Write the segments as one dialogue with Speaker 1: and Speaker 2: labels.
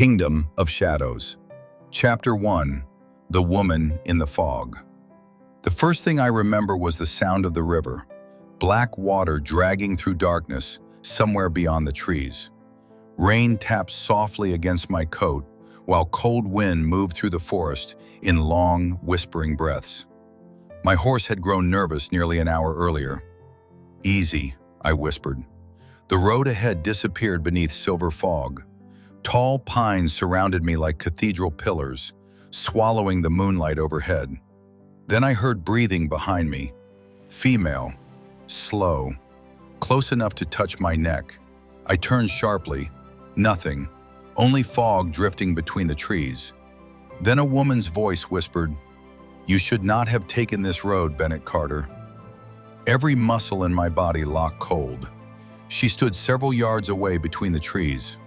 Speaker 1: Kingdom of Shadows. Chapter 1. The Woman in the Fog. The first thing I remember was the sound of the river, black water dragging through darkness somewhere beyond the trees. Rain tapped softly against my coat, while cold wind moved through the forest in long, whispering breaths. My horse had grown nervous nearly an hour earlier. "Easy," I whispered. The road ahead disappeared beneath silver fog. Tall pines surrounded me like cathedral pillars, swallowing the moonlight overhead. Then I heard breathing behind me. Female, slow, close enough to touch my neck. I turned sharply. Nothing, only fog drifting between the trees. Then a woman's voice whispered, "You should not have taken this road, Bennett Carter." Every muscle in my body locked cold. She stood several yards away between the trees.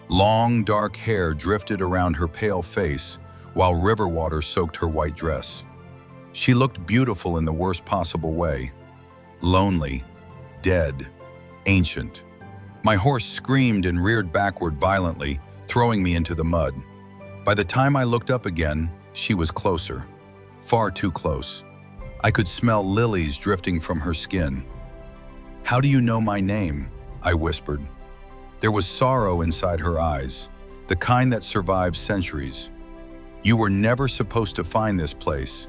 Speaker 1: Long, dark hair drifted around her pale face, while river water soaked her white dress. She looked beautiful in the worst possible way. Lonely, dead, ancient. My horse screamed and reared backward violently, throwing me into the mud. By the time I looked up again, she was closer. Far too close. I could smell lilies drifting from her skin. "How do you know my name?" I whispered. There was sorrow inside her eyes, the kind that survives centuries. "You were never supposed to find this place."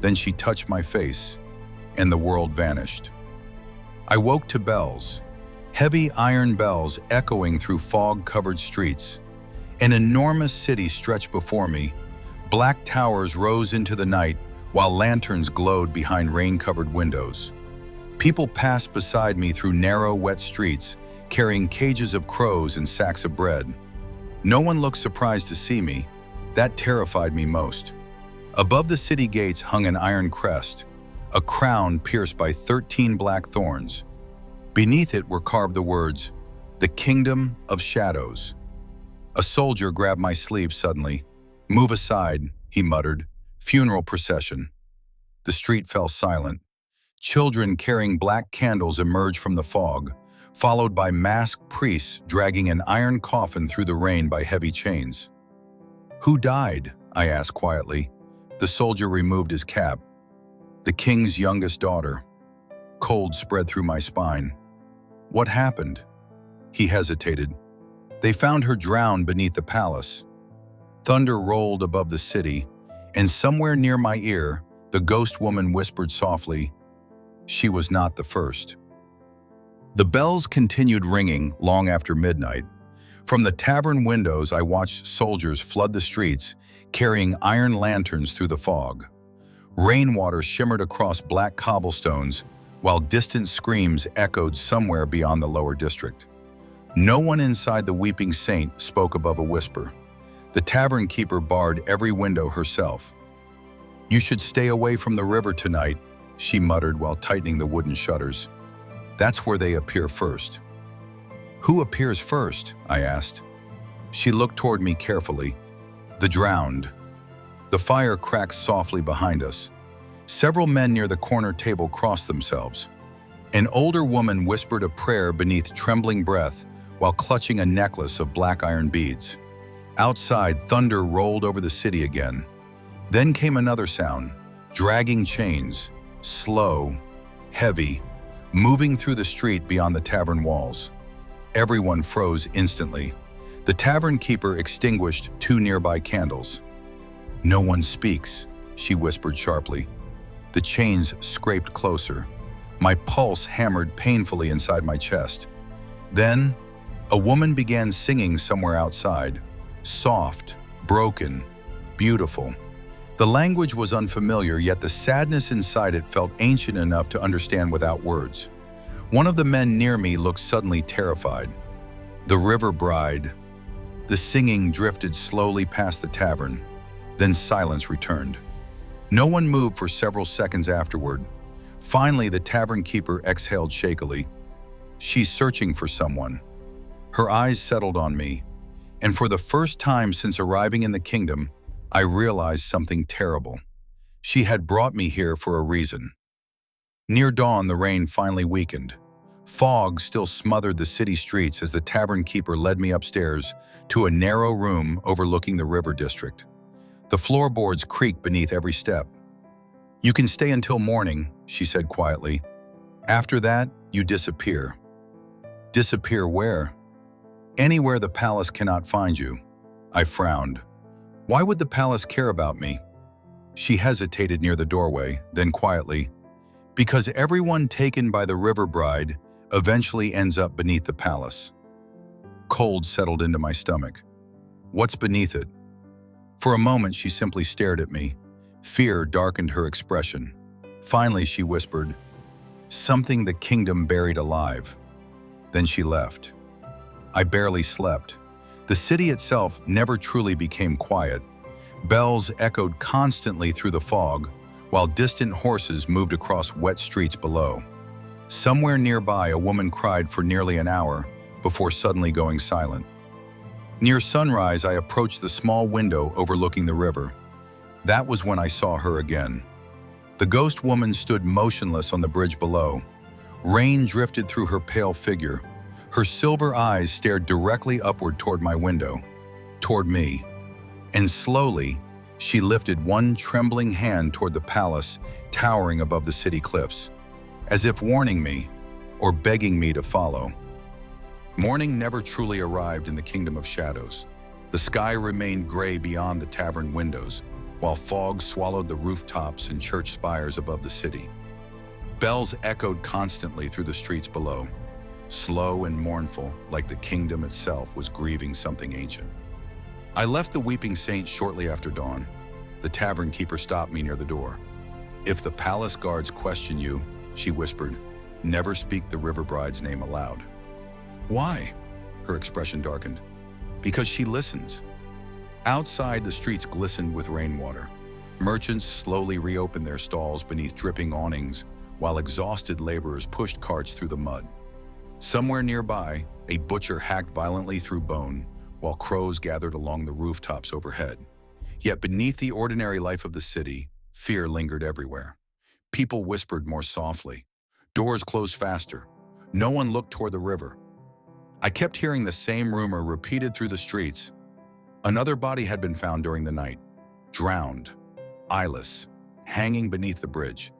Speaker 1: Then she touched my face, and the world vanished. I woke to bells, heavy iron bells echoing through fog-covered streets. An enormous city stretched before me. Black towers rose into the night, while lanterns glowed behind rain-covered windows. People passed beside me through narrow, wet streets, carrying cages of crows and sacks of bread. No one looked surprised to see me. That terrified me most. Above the city gates hung an iron crest, a crown pierced by 13 black thorns. Beneath it were carved the words, "The Kingdom of Shadows." A soldier grabbed my sleeve suddenly. "Move aside," he muttered. "Funeral procession." The street fell silent. Children carrying black candles emerged from the fog, followed by masked priests dragging an iron coffin through the rain by heavy chains. "Who died?" I asked quietly. The soldier removed his cap. "The king's youngest daughter." Cold spread through my spine. "What happened?" He hesitated. "They found her drowned beneath the palace." Thunder rolled above the city, and somewhere near my ear, the ghost woman whispered softly, "She was not the first." The bells continued ringing long after midnight. From the tavern windows, I watched soldiers flood the streets, carrying iron lanterns through the fog. Rainwater shimmered across black cobblestones, while distant screams echoed somewhere beyond the lower district. No one inside the Weeping Saint spoke above a whisper. The tavern keeper barred every window herself. "You should stay away from the river tonight," she muttered while tightening the wooden shutters. "That's where they appear first." "Who appears first?" I asked. She looked toward me carefully. "The drowned." The fire cracked softly behind us. Several men near the corner table crossed themselves. An older woman whispered a prayer beneath trembling breath while clutching a necklace of black iron beads. Outside, thunder rolled over the city again. Then came another sound, dragging chains, slow, heavy, moving through the street beyond the tavern walls. Everyone froze instantly. The tavern keeper extinguished 2 nearby candles. "No one speaks," she whispered sharply. The chains scraped closer. My pulse hammered painfully inside my chest. Then, a woman began singing somewhere outside. Soft, broken, beautiful. The language was unfamiliar, yet the sadness inside it felt ancient enough to understand without words. One of the men near me looked suddenly terrified. "The river bride." The singing drifted slowly past the tavern. Then silence returned. No one moved for several seconds afterward. Finally, the tavern keeper exhaled shakily. "She's searching for someone." Her eyes settled on me, and for the first time since arriving in the kingdom, I realized something terrible. She had brought me here for a reason. Near dawn, the rain finally weakened. Fog still smothered the city streets as the tavern keeper led me upstairs to a narrow room overlooking the river district. The floorboards creaked beneath every step. "You can stay until morning," she said quietly. "After that, you disappear." "Disappear where?" "Anywhere the palace cannot find you." I frowned. "Why would the palace care about me?" She hesitated near the doorway, then quietly, "Because everyone taken by the river bride eventually ends up beneath the palace." Cold settled into my stomach. "What's beneath it?" For a moment, she simply stared at me. Fear darkened her expression. Finally, she whispered, "Something the kingdom buried alive." Then she left. I barely slept. The city itself never truly became quiet. Bells echoed constantly through the fog, while distant horses moved across wet streets below. Somewhere nearby, a woman cried for nearly an hour before suddenly going silent. Near sunrise, I approached the small window overlooking the river. That was when I saw her again. The ghost woman stood motionless on the bridge below. Rain drifted through her pale figure. Her silver eyes stared directly upward toward my window, toward me. And slowly, she lifted one trembling hand toward the palace towering above the city cliffs, as if warning me or begging me to follow. Morning never truly arrived in the kingdom of shadows. The sky remained gray beyond the tavern windows, while fog swallowed the rooftops and church spires above the city. Bells echoed constantly through the streets below, slow and mournful, like the kingdom itself was grieving something ancient. I left the Weeping Saint shortly after dawn. The tavern keeper stopped me near the door. "If the palace guards question you," she whispered, "never speak the river bride's name aloud." "Why?" Her expression darkened. "Because she listens." Outside, the streets glistened with rainwater. Merchants slowly reopened their stalls beneath dripping awnings, while exhausted laborers pushed carts through the mud. Somewhere nearby, a butcher hacked violently through bone, while crows gathered along the rooftops overhead. Yet beneath the ordinary life of the city, fear lingered everywhere. People whispered more softly. Doors closed faster. No one looked toward the river. I kept hearing the same rumor repeated through the streets. Another body had been found during the night, drowned, eyeless, hanging beneath the bridge.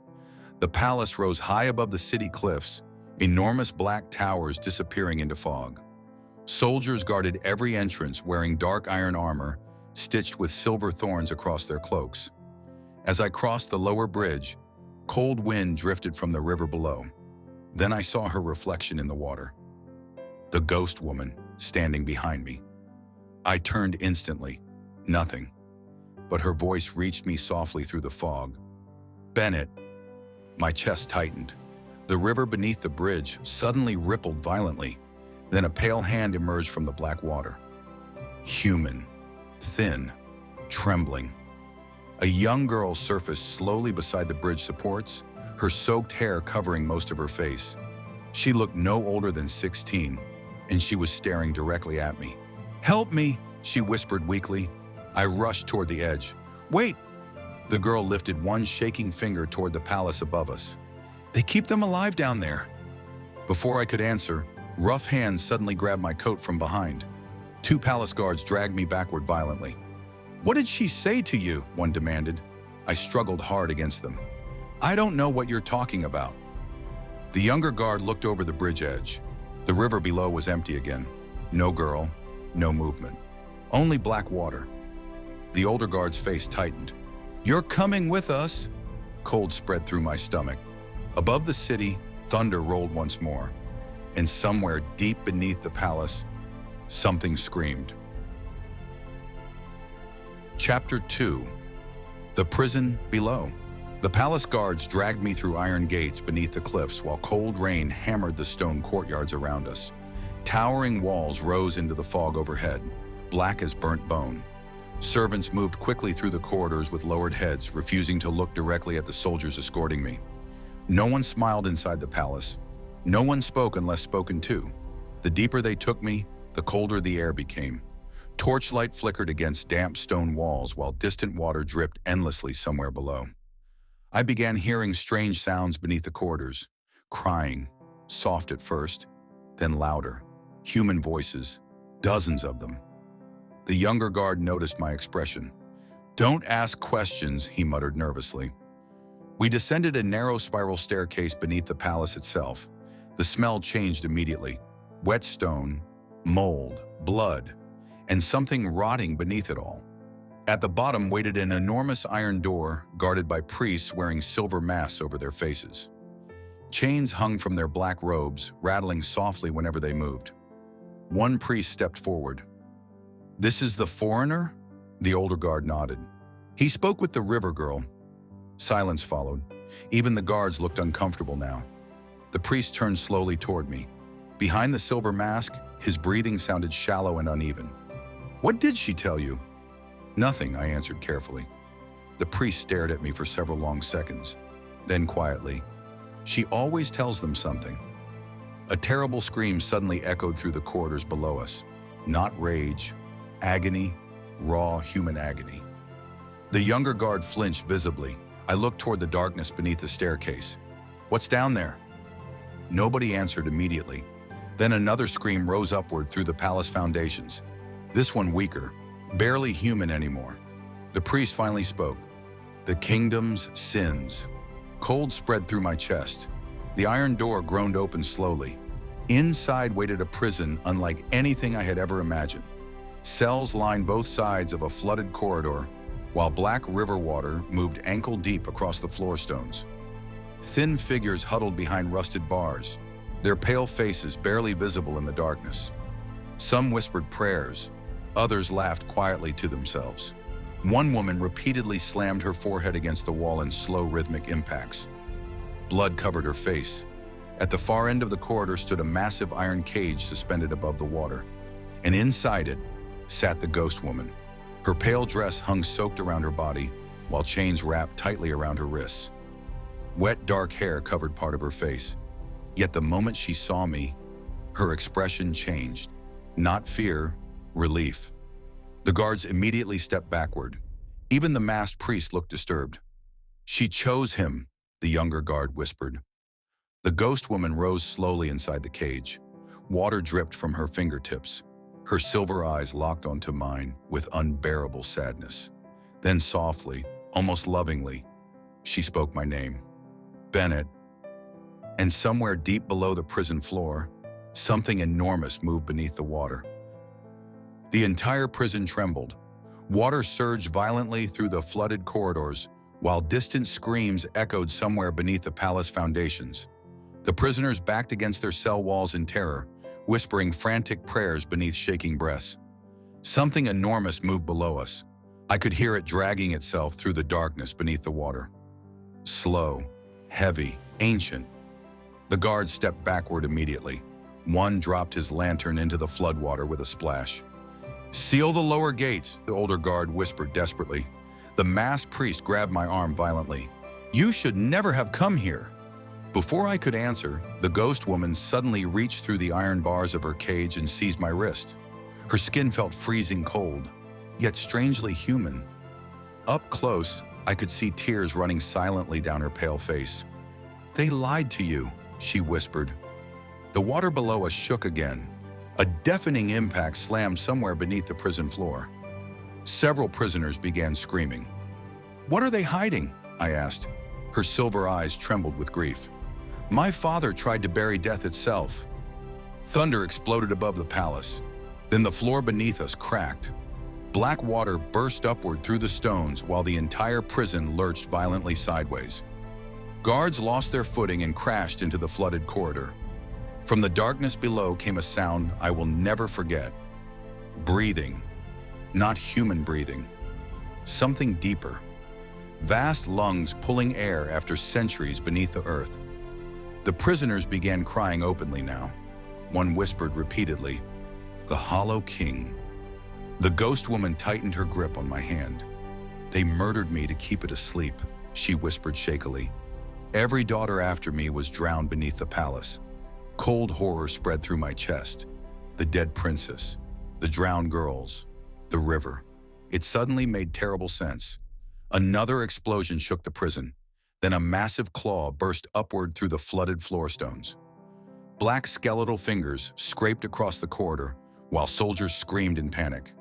Speaker 1: The palace rose high above the city cliffs, enormous black towers disappearing into fog. Soldiers guarded every entrance wearing dark iron armor, stitched with silver thorns across their cloaks. As I crossed the lower bridge, cold wind drifted from the river below. Then I saw her reflection in the water. The ghost woman standing behind me. I turned instantly. Nothing. But her voice reached me softly through the fog. "Bennett." My chest tightened. The river beneath the bridge suddenly rippled violently. Then a pale hand emerged from the black water. Human, thin, trembling. A young girl surfaced slowly beside the bridge supports, her soaked hair covering most of her face. She looked no older than 16, and she was staring directly at me. "Help me," she whispered weakly. I rushed toward the edge. "Wait!" The girl lifted one shaking finger toward the palace above us. "They keep them alive down there." Before I could answer, rough hands suddenly grabbed my coat from behind. Two palace guards dragged me backward violently. "What did she say to you?" one demanded. I struggled hard against them. "I don't know what you're talking about." The younger guard looked over the bridge edge. The river below was empty again. No girl, no movement. Only black water. The older guard's face tightened. "You're coming with us." Cold spread through my stomach. Above the city, thunder rolled once more. And somewhere deep beneath the palace, something screamed. Chapter 2. The Prison Below. The palace guards dragged me through iron gates beneath the cliffs while cold rain hammered the stone courtyards around us. Towering walls rose into the fog overhead, black as burnt bone. Servants moved quickly through the corridors with lowered heads, refusing to look directly at the soldiers escorting me. No one smiled inside the palace. No one spoke unless spoken to. The deeper they took me, the colder the air became. Torchlight flickered against damp stone walls while distant water dripped endlessly somewhere below. I began hearing strange sounds beneath the corridors. Crying, soft at first, then louder. Human voices, dozens of them. The younger guard noticed my expression. "Don't ask questions," he muttered nervously. We descended a narrow spiral staircase beneath the palace itself. The smell changed immediately. Wet stone, mold, blood, and something rotting beneath it all. At the bottom waited an enormous iron door guarded by priests wearing silver masks over their faces. Chains hung from their black robes, rattling softly whenever they moved. One priest stepped forward. "This is the foreigner?" The older guard nodded. "He spoke with the river girl." Silence followed. Even the guards looked uncomfortable now. The priest turned slowly toward me. Behind the silver mask, his breathing sounded shallow and uneven. "What did she tell you?" "Nothing," I answered carefully. The priest stared at me for several long seconds. Then quietly, "She always tells them something." A terrible scream suddenly echoed through the corridors below us. Not rage, agony, raw human agony. The younger guard flinched visibly. I looked toward the darkness beneath the staircase. "What's down there?" Nobody answered immediately. Then another scream rose upward through the palace foundations. This one weaker, barely human anymore. The priest finally spoke. "The kingdom's sins." Cold spread through my chest. The iron door groaned open slowly. Inside waited a prison unlike anything I had ever imagined. Cells lined both sides of a flooded corridor, while black river water moved ankle-deep across the floor stones. Thin figures huddled behind rusted bars, their pale faces barely visible in the darkness. Some whispered prayers, others laughed quietly to themselves. One woman repeatedly slammed her forehead against the wall in slow, rhythmic impacts. Blood covered her face. At the far end of the corridor stood a massive iron cage suspended above the water, and inside it sat the ghost woman. Her pale dress hung soaked around her body, while chains wrapped tightly around her wrists. Wet, dark hair covered part of her face. Yet the moment she saw me, her expression changed. Not fear, relief. The guards immediately stepped backward. Even the masked priest looked disturbed. "She chose him," the younger guard whispered. The ghost woman rose slowly inside the cage. Water dripped from her fingertips. Her silver eyes locked onto mine with unbearable sadness. Then softly, almost lovingly, she spoke my name. "Bennett." And somewhere deep below the prison floor, something enormous moved beneath the water. The entire prison trembled. Water surged violently through the flooded corridors, while distant screams echoed somewhere beneath the palace foundations. The prisoners backed against their cell walls in terror, whispering frantic prayers beneath shaking breaths. Something enormous moved below us. I could hear it dragging itself through the darkness beneath the water. Slow, heavy, ancient. The guards stepped backward immediately. One dropped his lantern into the floodwater with a splash. "Seal the lower gates," the older guard whispered desperately. The masked priest grabbed my arm violently. "You should never have come here." Before I could answer, the ghost woman suddenly reached through the iron bars of her cage and seized my wrist. Her skin felt freezing cold, yet strangely human. Up close, I could see tears running silently down her pale face. "They lied to you," she whispered. The water below us shook again. A deafening impact slammed somewhere beneath the prison floor. Several prisoners began screaming. "What are they hiding?" I asked. Her silver eyes trembled with grief. "My father tried to bury death itself." Thunder exploded above the palace. Then the floor beneath us cracked. Black water burst upward through the stones while the entire prison lurched violently sideways. Guards lost their footing and crashed into the flooded corridor. From the darkness below came a sound I will never forget. Breathing. Not human breathing. Something deeper. Vast lungs pulling air after centuries beneath the earth. The prisoners began crying openly now. One whispered repeatedly, "The Hollow King." The ghost woman tightened her grip on my hand. "They murdered me to keep it asleep," she whispered shakily. "Every daughter after me was drowned beneath the palace." Cold horror spread through my chest. The dead princess, the drowned girls, the river. It suddenly made terrible sense. Another explosion shook the prison. Then a massive claw burst upward through the flooded floor stones. Black skeletal fingers scraped across the corridor while soldiers screamed in panic.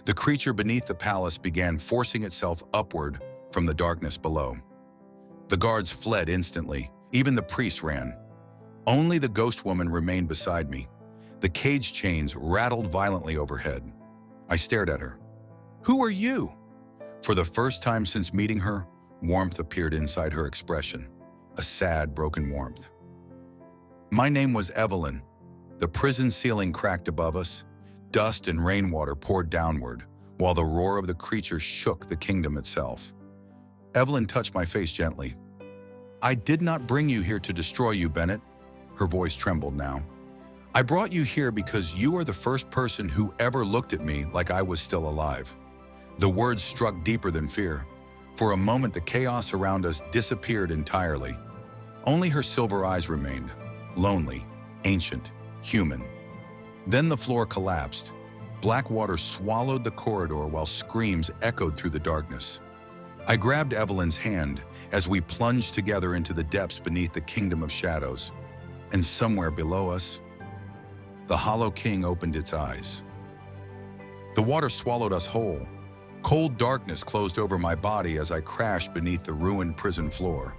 Speaker 1: The creature beneath the palace began forcing itself upward from the darkness below. The guards fled instantly. Even the priests ran. Only the ghost woman remained beside me. The cage chains rattled violently overhead. I stared at her. "Who are you?" For the first time since meeting her, warmth appeared inside her expression, a sad, broken warmth. My name was Evelyn. The prison ceiling cracked above us. Dust and rainwater poured downward, while the roar of the creature shook the kingdom itself. Evelyn touched my face gently. "I did not bring you here to destroy you, Bennett." Her voice trembled now. "I brought you here because you are the first person who ever looked at me like I was still alive." The words struck deeper than fear. For a moment, the chaos around us disappeared entirely. Only her silver eyes remained, lonely, ancient, human. Then the floor collapsed. Black water swallowed the corridor while screams echoed through the darkness. I grabbed Evelyn's hand as we plunged together into the depths beneath the kingdom of shadows. And somewhere below us, the Hollow King opened its eyes. The water swallowed us whole. Cold darkness closed over my body as I crashed beneath the ruined prison floor.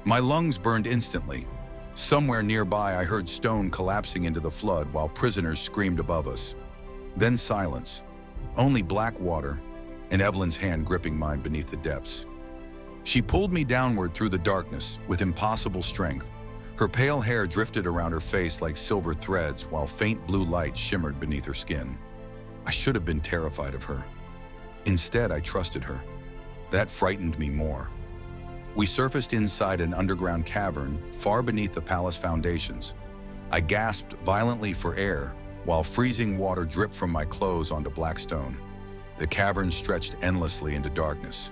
Speaker 1: My lungs burned instantly. Somewhere nearby, I heard stone collapsing into the flood while prisoners screamed above us. Then silence, only black water, and Evelyn's hand gripping mine beneath the depths. She pulled me downward through the darkness with impossible strength. Her pale hair drifted around her face like silver threads while faint blue light shimmered beneath her skin. I should have been terrified of her. Instead, I trusted her. That frightened me more. We surfaced inside an underground cavern far beneath the palace foundations. I gasped violently for air while freezing water dripped from my clothes onto black stone. The cavern stretched endlessly into darkness.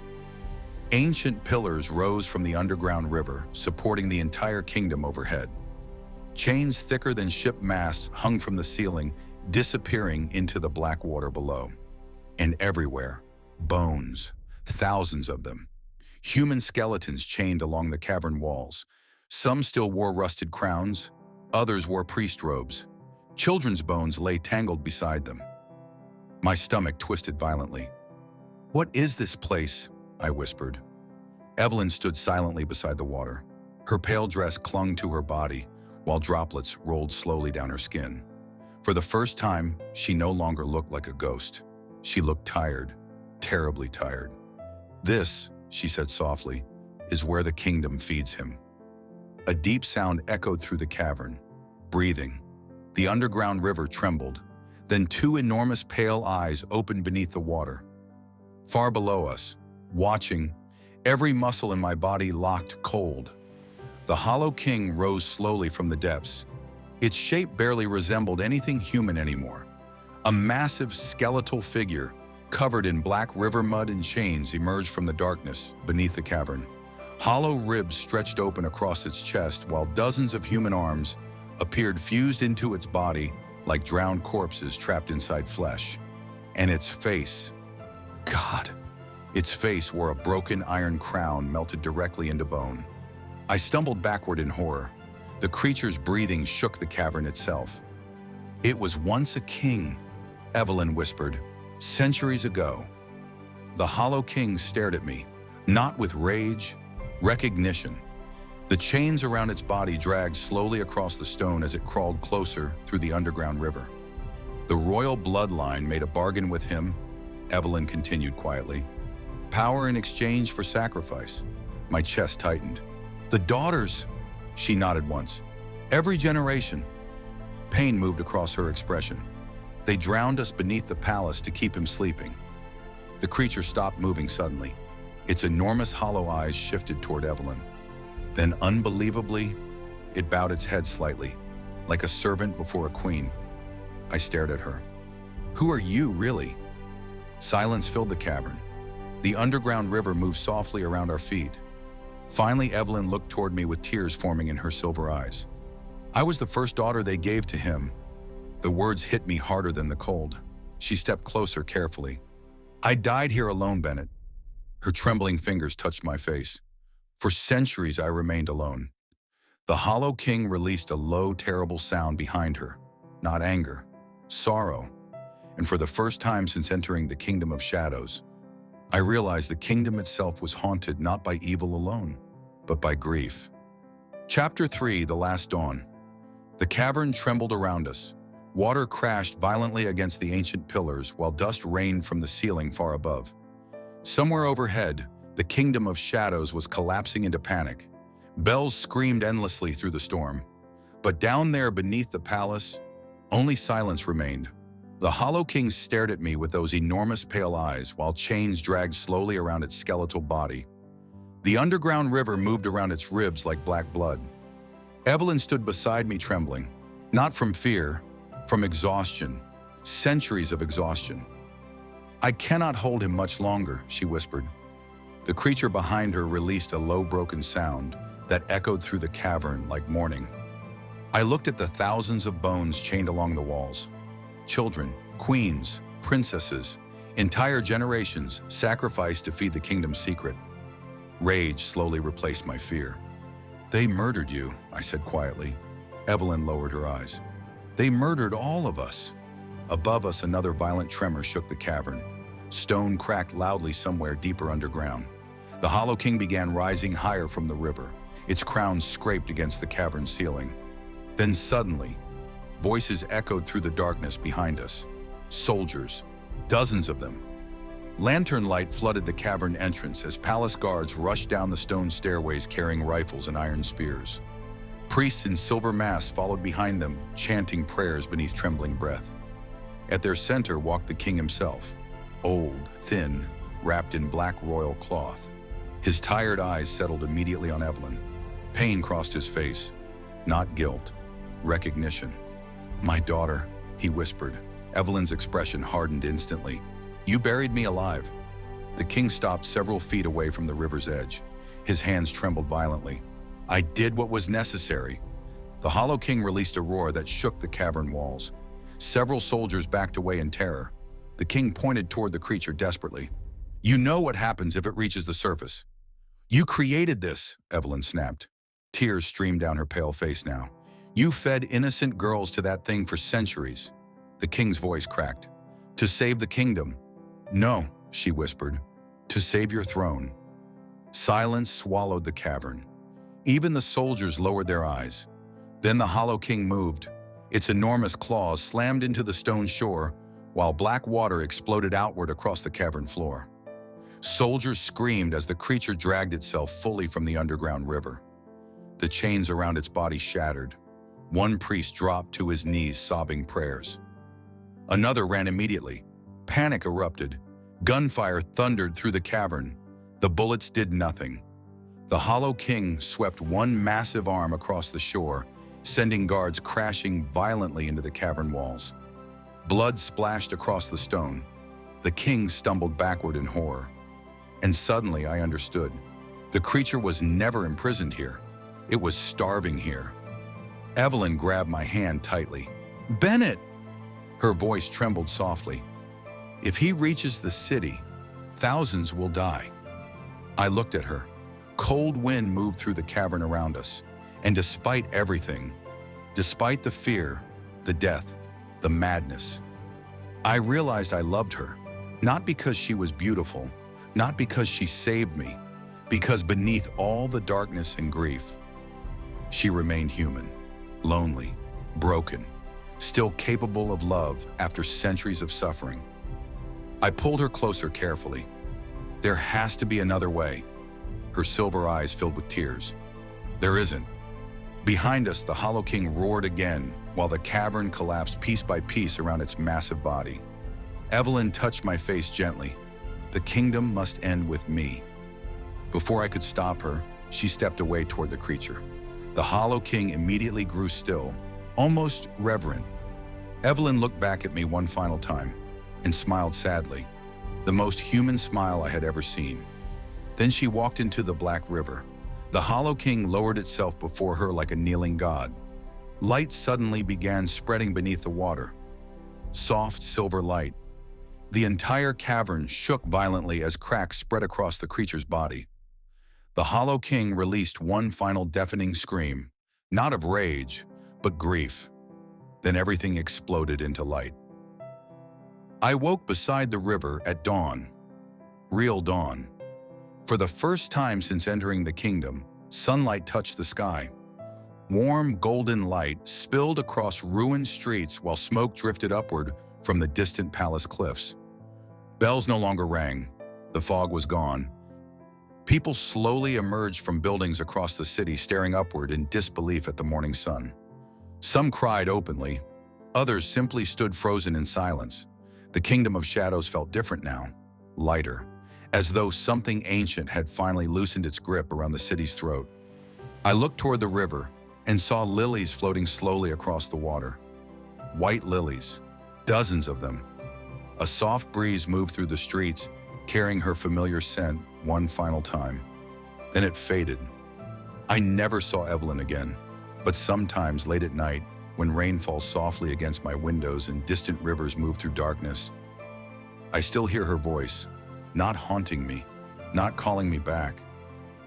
Speaker 1: Ancient pillars rose from the underground river, supporting the entire kingdom overhead. Chains thicker than ship masts hung from the ceiling, disappearing into the black water below. And everywhere, bones, thousands of them. Human skeletons chained along the cavern walls. Some still wore rusted crowns, others wore priest robes. Children's bones lay tangled beside them. My stomach twisted violently. "What is this place?" I whispered. Evelyn stood silently beside the water. Her pale dress clung to her body, while droplets rolled slowly down her skin. For the first time, she no longer looked like a ghost. She looked tired, terribly tired. "This," she said softly, "is where the kingdom feeds him." A deep sound echoed through the cavern. Breathing. The underground river trembled. Then two enormous pale eyes opened beneath the water. Far below us, watching, every muscle in my body locked cold. The Hollow King rose slowly from the depths. Its shape barely resembled anything human anymore. A massive skeletal figure, covered in black river mud and chains, emerged from the darkness beneath the cavern. Hollow ribs stretched open across its chest, while dozens of human arms appeared fused into its body like drowned corpses trapped inside flesh. And its face, God, its face wore a broken iron crown melted directly into bone. I stumbled backward in horror. The creature's breathing shook the cavern itself. "It was once a king," Evelyn whispered, "centuries ago." The Hollow King stared at me, not with rage, recognition. The chains around its body dragged slowly across the stone as it crawled closer through the underground river. "The royal bloodline made a bargain with him," Evelyn continued quietly. "Power in exchange for sacrifice." My chest tightened. "The daughters," she nodded once. "Every generation." Pain moved across her expression. "They drowned us beneath the palace to keep him sleeping." The creature stopped moving suddenly. Its enormous hollow eyes shifted toward Evelyn. Then, unbelievably, it bowed its head slightly, like a servant before a queen. I stared at her. "Who are you, really?" Silence filled the cavern. The underground river moved softly around our feet. Finally, Evelyn looked toward me with tears forming in her silver eyes. "I was the first daughter they gave to him." The words hit me harder than the cold. She stepped closer carefully. "I died here alone, Bennett." Her trembling fingers touched my face. "For centuries I remained alone. The Hollow King released a low, terrible sound behind her. Not anger, sorrow. And for the first time since entering the Kingdom of Shadows, I realized the kingdom itself was haunted not by evil alone, but by grief. Chapter 3, The Last Dawn. The cavern trembled around us. Water crashed violently against the ancient pillars while dust rained from the ceiling far above. Somewhere overhead, the Kingdom of Shadows was collapsing into panic. Bells screamed endlessly through the storm. But down there beneath the palace, only silence remained. The Hollow King stared at me with those enormous pale eyes while chains dragged slowly around its skeletal body. The underground river moved around its ribs like black blood. Evelyn stood beside me trembling, not from fear, from exhaustion, centuries of exhaustion. "I cannot hold him much longer," she whispered. The creature behind her released a low broken sound that echoed through the cavern like mourning. I looked at the thousands of bones chained along the walls. Children, queens, princesses, entire generations sacrificed to feed the kingdom's secret. Rage slowly replaced my fear. "They murdered you," I said quietly. Evelyn lowered her eyes. "They murdered all of us." Above us, another violent tremor shook the cavern. Stone cracked loudly somewhere deeper underground. The Hollow King began rising higher from the river. Its crown scraped against the cavern ceiling. Then suddenly, voices echoed through the darkness behind us. Soldiers, dozens of them. Lantern light flooded the cavern entrance as palace guards rushed down the stone stairways carrying rifles and iron spears. Priests in silver masks followed behind them, chanting prayers beneath trembling breath. At their center walked the king himself, old, thin, wrapped in black royal cloth. His tired eyes settled immediately on Evelyn. Pain crossed his face, not guilt, recognition. "My daughter," he whispered. Evelyn's expression hardened instantly. "You buried me alive." The king stopped several feet away from the river's edge. His hands trembled violently. "I did what was necessary." The Hollow King released a roar that shook the cavern walls. Several soldiers backed away in terror. The king pointed toward the creature desperately. "You know what happens if it reaches the surface." "You created this," Evelyn snapped. Tears streamed down her pale face now. "You fed innocent girls to that thing for centuries." The king's voice cracked. "To save the kingdom." "No," she whispered. "To save your throne." Silence swallowed the cavern. Even the soldiers lowered their eyes. Then the Hollow King moved. Its enormous claws slammed into the stone shore, while black water exploded outward across the cavern floor. Soldiers screamed as the creature dragged itself fully from the underground river. The chains around its body shattered. One priest dropped to his knees, sobbing prayers. Another ran immediately. Panic erupted. Gunfire thundered through the cavern. The bullets did nothing. The Hollow King swept one massive arm across the shore, sending guards crashing violently into the cavern walls. Blood splashed across the stone. The king stumbled backward in horror. And suddenly I understood. The creature was never imprisoned here. It was starving here. Evelyn grabbed my hand tightly. "Bennett!" Her voice trembled softly. "If he reaches the city, thousands will die." I looked at her. Cold wind moved through the cavern around us. And despite everything, despite the fear, the death, the madness, I realized I loved her. Not because she was beautiful, not because she saved me, because beneath all the darkness and grief, she remained human, lonely, broken, still capable of love after centuries of suffering. I pulled her closer carefully. "There has to be another way." Her silver eyes filled with tears. "There isn't." Behind us, the Hollow King roared again, while the cavern collapsed piece by piece around its massive body. Evelyn touched my face gently. "The kingdom must end with me." Before I could stop her, she stepped away toward the creature. The Hollow King immediately grew still, almost reverent. Evelyn looked back at me one final time and smiled sadly, the most human smile I had ever seen. Then she walked into the Black River. The Hollow King lowered itself before her like a kneeling god. Light suddenly began spreading beneath the water. Soft silver light. The entire cavern shook violently as cracks spread across the creature's body. The Hollow King released one final deafening scream, not of rage, but grief. Then everything exploded into light. I woke beside the river at dawn. Real dawn. For the first time since entering the kingdom, sunlight touched the sky. Warm, golden light spilled across ruined streets while smoke drifted upward from the distant palace cliffs. Bells no longer rang. The fog was gone. People slowly emerged from buildings across the city, staring upward in disbelief at the morning sun. Some cried openly. Others simply stood frozen in silence. The kingdom of shadows felt different now, lighter, as though something ancient had finally loosened its grip around the city's throat. I looked toward the river and saw lilies floating slowly across the water. White lilies, dozens of them. A soft breeze moved through the streets, carrying her familiar scent one final time. Then it faded. I never saw Evelyn again, but sometimes late at night, when rain falls softly against my windows and distant rivers move through darkness, I still hear her voice, not haunting me, not calling me back,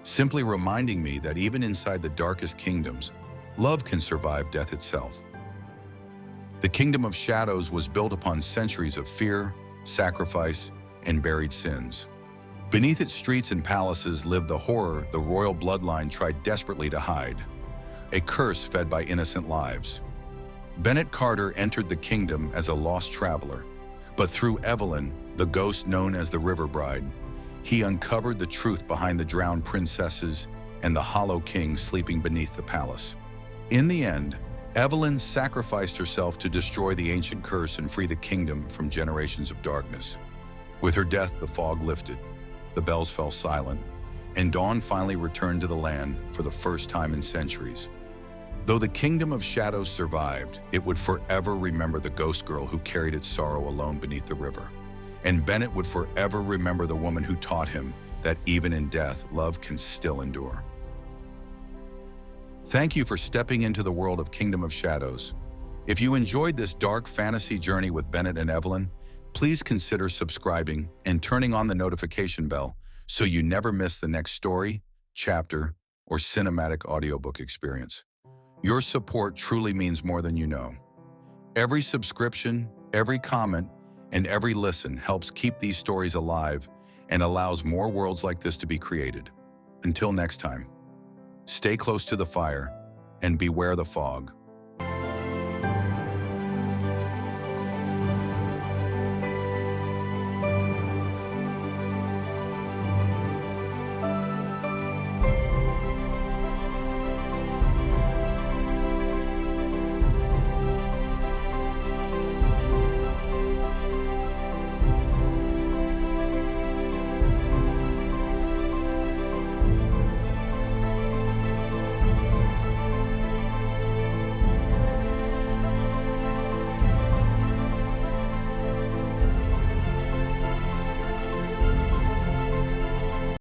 Speaker 1: simply reminding me that even inside the darkest kingdoms, love can survive death itself. The kingdom of shadows was built upon centuries of fear, sacrifice, and buried sins. Beneath its streets and palaces lived the horror the royal bloodline tried desperately to hide, a curse fed by innocent lives. Bennett Carter entered the kingdom as a lost traveler, but through Evelyn, the ghost known as the River Bride, he uncovered the truth behind the drowned princesses and the hollow king sleeping beneath the palace. In the end, Evelyn sacrificed herself to destroy the ancient curse and free the kingdom from generations of darkness. With her death, the fog lifted, the bells fell silent, and dawn finally returned to the land for the first time in centuries. Though the kingdom of shadows survived, it would forever remember the ghost girl who carried its sorrow alone beneath the river. And Bennett would forever remember the woman who taught him that even in death, love can still endure. Thank you for stepping into the world of Kingdom of Shadows. If you enjoyed this dark fantasy journey with Bennett and Evelyn, please consider subscribing and turning on the notification bell so you never miss the next story, chapter, or cinematic audiobook experience. Your support truly means more than you know. Every subscription, every comment, and every listen helps keep these stories alive and allows more worlds like this to be created. Until next time, stay close to the fire and beware the fog.